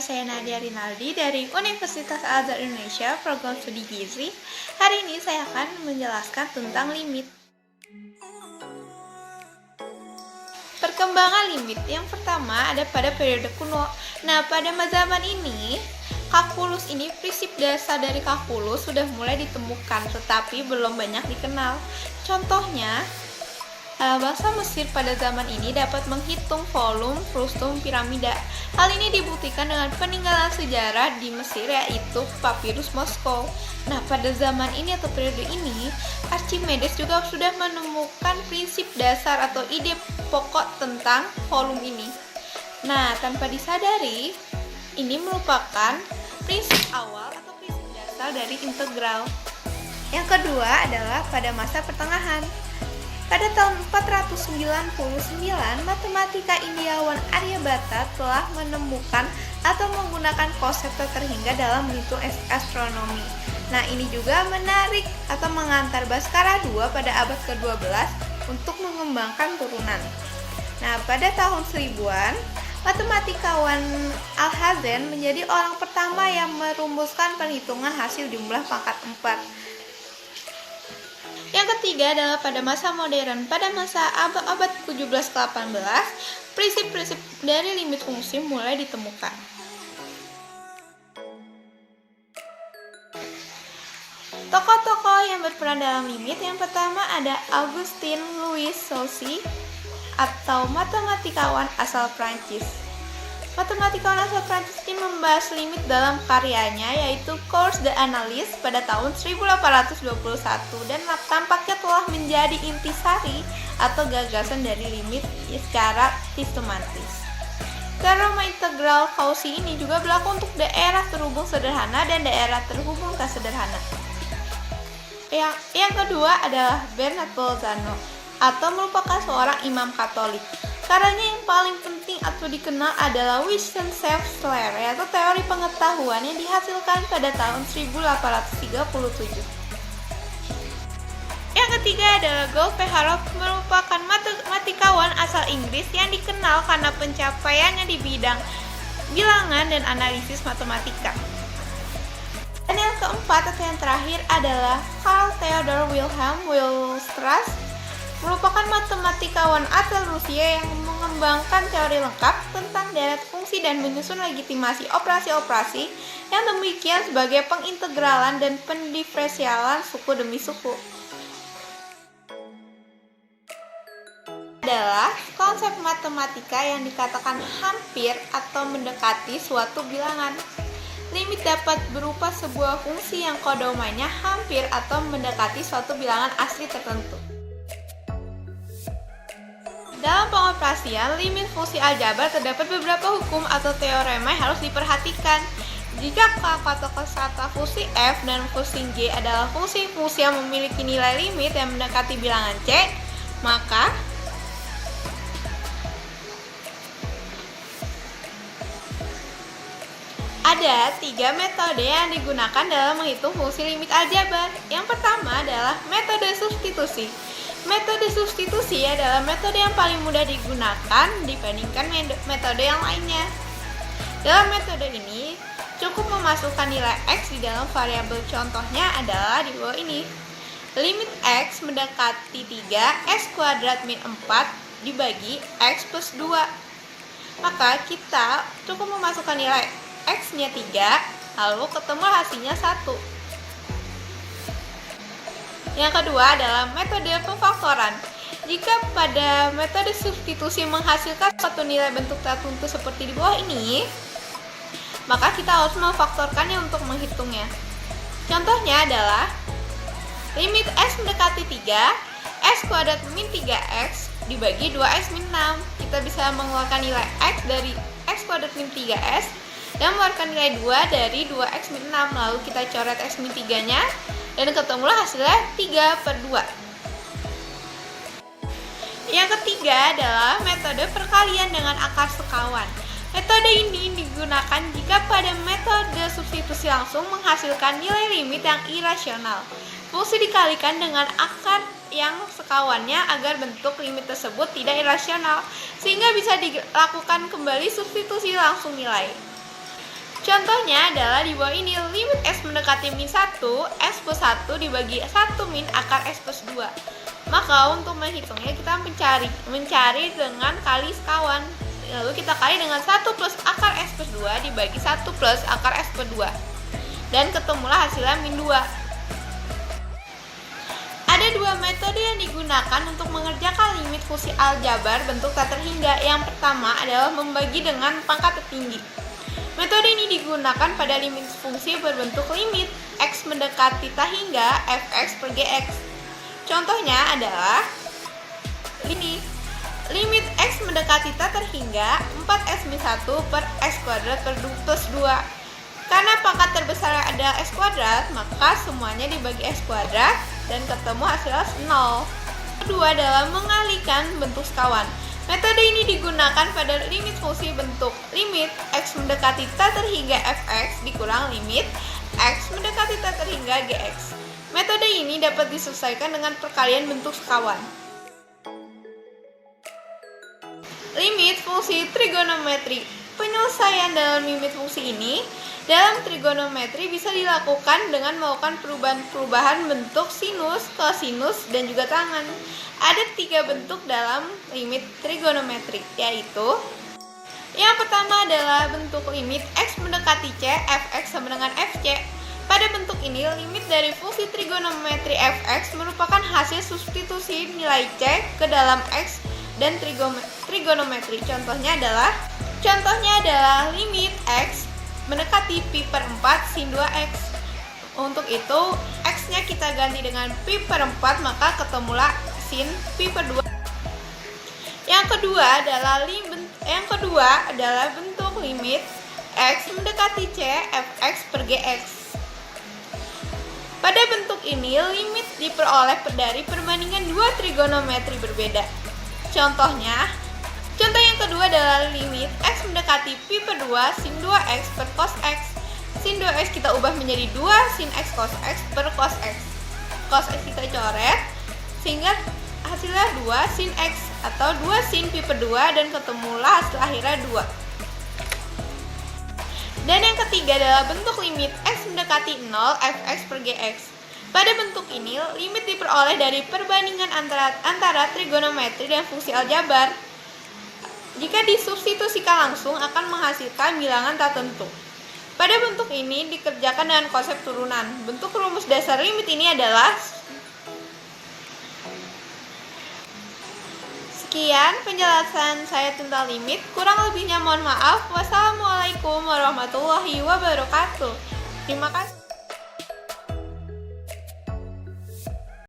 saya Nadia Rinaldi dari Universitas Al-Azhar Indonesia, program studi Gizi. Hari ini saya akan menjelaskan tentang limit. Perkembangan limit yang pertama ada pada periode kuno. Nah, pada zaman ini, kalkulus ini, prinsip dasar dari kalkulus sudah mulai ditemukan, tetapi belum banyak dikenal. Contohnya, bangsa Mesir pada zaman ini dapat menghitung volume frustum piramida. Hal ini dibuktikan dengan peninggalan sejarah di Mesir, yaitu papirus Moskow. Nah, pada zaman ini atau periode ini, Archimedes juga sudah menemukan prinsip dasar atau ide pokok tentang volume ini. Nah, tanpa disadari, ini merupakan prinsip awal atau prinsip dasar dari integral. Yang kedua adalah pada masa pertengahan. Pada tahun 499, matematika Indiawan Aryabhata telah menemukan atau menggunakan konsep terhingga dalam menghitung astronomi. Nah, ini juga menarik atau mengantar Bhaskara II pada abad ke-12 untuk mengembangkan turunan. Nah, pada tahun 1000-an, matematikawan Alhazen menjadi orang pertama yang merumuskan perhitungan hasil jumlah pangkat 4. Yang ketiga adalah pada masa modern. Pada masa abad 17 ke 18, prinsip-prinsip dari limit fungsi mulai ditemukan. Tokoh-tokoh yang berperan dalam limit yang pertama ada Augustin Louis Cauchy atau matematikawan asal Prancis. Matematikawan asal Prancis ini membahas limit dalam karyanya yaitu Cours d'Analyse pada tahun 1821 dan tampaknya telah menjadi intisari atau gagasan dari limit secara sistematis. Teorema integral Cauchy ini juga berlaku untuk daerah terhubung sederhana dan daerah terhubung tak sederhana. Yang kedua adalah Bernard Bolzano atau merupakan seorang imam Katolik. Karyanya yang paling penting atau dikenal adalah Wissenschaftslehre, yaitu teori pengetahuan yang dihasilkan pada tahun 1837. Yang ketiga adalah Goldfahrot, merupakan matematikawan asal Inggris yang dikenal karena pencapaiannya di bidang bilangan dan analisis matematika. Dan yang keempat atau yang terakhir adalah Carl Theodor Wilhelm Weierstrass, merupakan matematikawan asal Rusia yang mengembangkan teori lengkap tentang deret fungsi dan menyusun legitimasi operasi-operasi yang demikian sebagai pengintegralan dan pendiferensialan suku demi suku. Adalah konsep matematika yang dikatakan hampir atau mendekati suatu bilangan. Limit dapat berupa sebuah fungsi yang kodomanya hampir atau mendekati suatu bilangan asli tertentu. Dalam pengoperasian limit fungsi aljabar terdapat beberapa hukum atau teorema yang harus diperhatikan. Jika kata fungsi f dan fungsi g adalah fungsi-fungsi yang memiliki nilai limit yang mendekati bilangan c, maka ada 3 metode yang digunakan dalam menghitung fungsi limit aljabar. Yang pertama adalah metode substitusi. Metode substitusi adalah metode yang paling mudah digunakan dibandingkan metode yang lainnya. Dalam metode ini, cukup memasukkan nilai x di dalam variabel. Contohnya adalah di bawah ini. Limit x mendekati 3, x kuadrat min 4 dibagi x plus 2. Maka kita cukup memasukkan nilai x-nya 3, lalu ketemu hasilnya 1. Yang kedua adalah metode pemfaktoran. Jika pada metode substitusi menghasilkan suatu nilai bentuk tertentu seperti di bawah ini, maka kita harus memfaktorkannya untuk menghitungnya. Contohnya adalah limit x mendekati 3, x kuadrat min 3x dibagi 2x min 6. Kita bisa mengeluarkan nilai x dari x kuadrat min 3s dan mengeluarkan nilai 2 dari 2x min 6. Lalu kita coret x min 3-nya dan ketemulah hasilnya 3/2. Yang ketiga adalah metode perkalian dengan akar sekawan. Metode ini digunakan jika pada metode substitusi langsung menghasilkan nilai limit yang irasional. Fungsi dikalikan dengan akar yang sekawannya agar bentuk limit tersebut tidak irasional, sehingga bisa dilakukan kembali substitusi langsung nilai. Contohnya adalah di bawah ini, limit X mendekati min 1, X plus 1 dibagi 1 min akar X plus 2. Maka untuk menghitungnya kita mencari dengan kali sekawan. Lalu kita kali dengan 1 plus akar X plus 2 dibagi 1 plus akar X plus 2. Dan ketemulah hasilnya min 2. Ada dua metode yang digunakan untuk mengerjakan limit fungsi aljabar bentuk tak terhingga. Yang pertama adalah membagi dengan pangkat tertinggi. Metode ini digunakan pada limit fungsi berbentuk limit X mendekati tak hingga fx per gx. Contohnya adalah ini, limit X mendekati tak terhingga 4x min 1 per x kuadrat per plus 2. Karena pangkat terbesar adalah x kuadrat, maka semuanya dibagi x kuadrat dan ketemu hasilnya 0. Kedua adalah mengalihkan bentuk sekawan. Metode ini digunakan pada limit fungsi bentuk limit X mendekati tak terhingga fx dikurang limit X mendekati tak terhingga gx. Metode ini dapat diselesaikan dengan perkalian bentuk sekawan. Limit fungsi trigonometri. Penyelesaian dalam limit fungsi ini dalam trigonometri bisa dilakukan dengan melakukan perubahan bentuk sinus, kosinus, dan juga tangen. Ada 3 bentuk dalam limit trigonometri, yaitu yang pertama adalah bentuk limit X mendekati C, fx sama dengan fc. Pada bentuk ini, limit dari fungsi trigonometri fx merupakan hasil substitusi nilai C ke dalam X dan trigonometri. Contohnya adalah limit X mendekati pi per 4 sin 2x. Untuk itu, X-nya kita ganti dengan pi per 4, maka ketemulah sin pi per 2. Yang kedua adalah bentuk limit X mendekati C fx per gx. Pada bentuk ini, limit diperoleh dari perbandingan dua trigonometri berbeda. Contoh yang kedua adalah limit X mendekati pi per 2 sin 2x per cos x. Sin 2x kita ubah menjadi 2 sin x cos x per cos x. Cos x kita coret, sehingga hasilnya 2 sin x atau 2 sin pi per 2, dan ketemulah hasil akhirnya 2. Dan yang ketiga adalah bentuk limit X mendekati 0 fx per gx. Pada bentuk ini, limit diperoleh dari perbandingan antara trigonometri dan fungsi aljabar. Jika disubstitusikan langsung akan menghasilkan bilangan tak tentu. Pada bentuk ini dikerjakan dengan konsep turunan. Bentuk rumus dasar limit ini adalah sekian penjelasan saya tentang limit. Kurang lebihnya mohon maaf. Wassalamualaikum warahmatullahi wabarakatuh. Terima kasih.